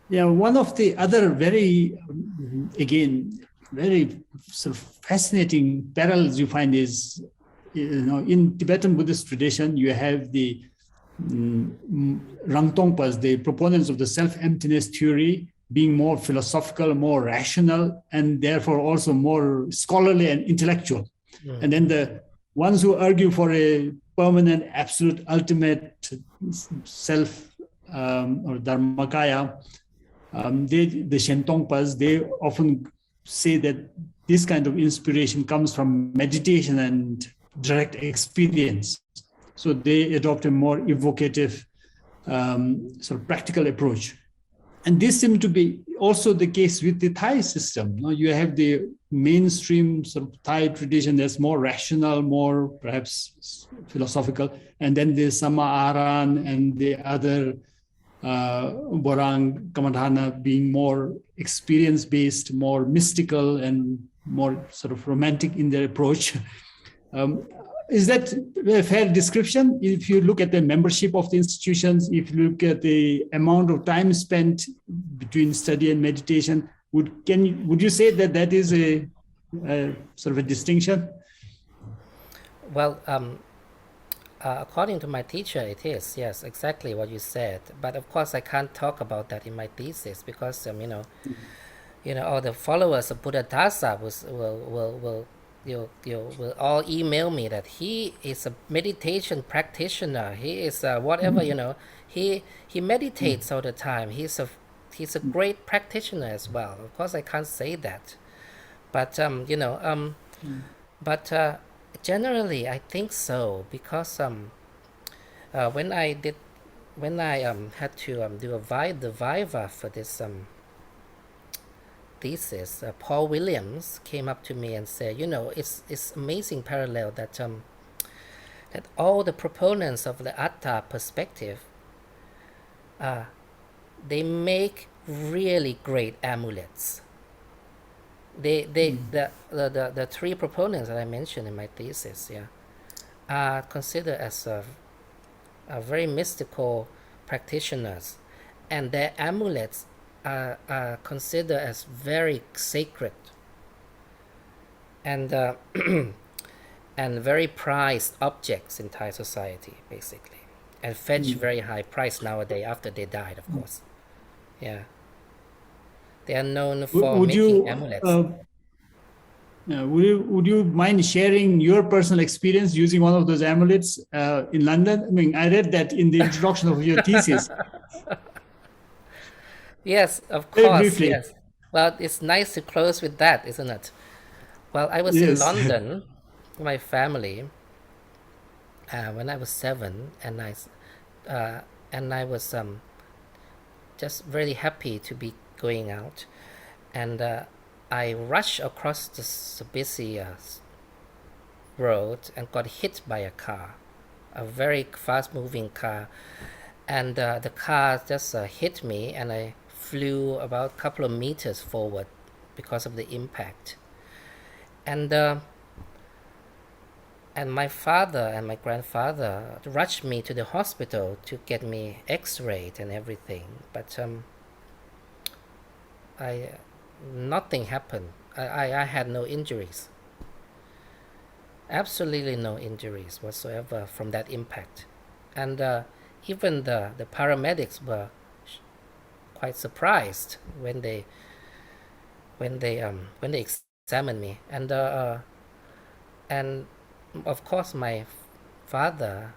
Yeah, one of the other very, again, very sort of fascinating parallels you find is, in Tibetan Buddhist tradition, you have the Rangtongpas, the proponents of the self-emptiness theory, being more philosophical, more rational, and therefore also more scholarly and intellectual. And then the ones who argue for a permanent, absolute, ultimate self or Dharmakaya, the Shentongpas, they often say that this kind of inspiration comes from meditation and direct experience. So they adopt a more evocative, sort of practical approach. And this seems to be also the case with the Thai system. You have the mainstream sort of Thai tradition that's more rational, more perhaps philosophical, and then the Sama Aran and the other Borang Kamadhana being more experience-based, more mystical, and more sort of romantic in their approach. Is that a fair description? If you look at the membership of the institutions, if you look at the amount of time spent between study and meditation, would you say that that is a sort of a distinction? Well, according to my teacher, it is, yes, exactly what you said. But of course, I can't talk about that in my thesis because, all the followers of Buddha Dasa will all email me that he is a meditation practitioner. He is whatever, he meditates all the time. He's a great practitioner as well. Of course, I can't say that, but but generally, I think so because when I did when I had to do the viva for this thesis, Paul Williams came up to me and said, it's amazing parallel that all the proponents of the Atta perspective, they make really great amulets. The three proponents that I mentioned in my thesis, are considered as a very mystical practitioners, and their amulets are considered as very sacred and and very prized objects in Thai society, basically, and fetch very high price nowadays after they died, of course. Yeah, they are known for Would making you amulets. would you mind sharing your personal experience using one of those amulets in London? I mean, I read that in the introduction of your thesis, Yes, of very course, briefly. yes. Well, it's nice to close with that, isn't it? Well, I was in Yes. London with my family when I was 7, and I was just really happy to be going out, and I rushed across this busy road and got hit by a car, a very fast-moving car, and the car just hit me, and I flew about a couple of meters forward because of the impact. And and my father and my grandfather rushed me to the hospital to get me x-rayed and everything, but I nothing happened. I had no injuries, absolutely no injuries whatsoever from that impact. And even the paramedics were quite surprised when they examined me, and of course my father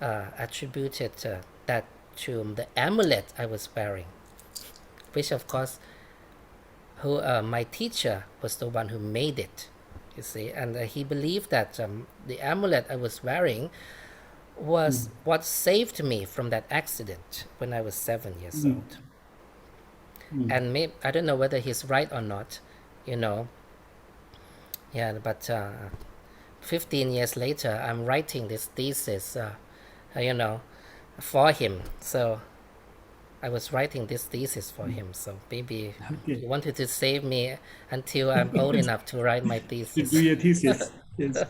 attributed that to the amulet I was wearing, which of course who my teacher was the one who made it, you see, and he believed that the amulet I was wearing was what saved me from that accident when I was 7 years old. And I don't know whether he's right or not, you know. Yeah, but 15 years later, I'm writing this thesis, you know, for him. So I was writing this thesis for him. So maybe he Okay. wanted to save me until I'm old enough to write my To do thesis. your thesis. Yes.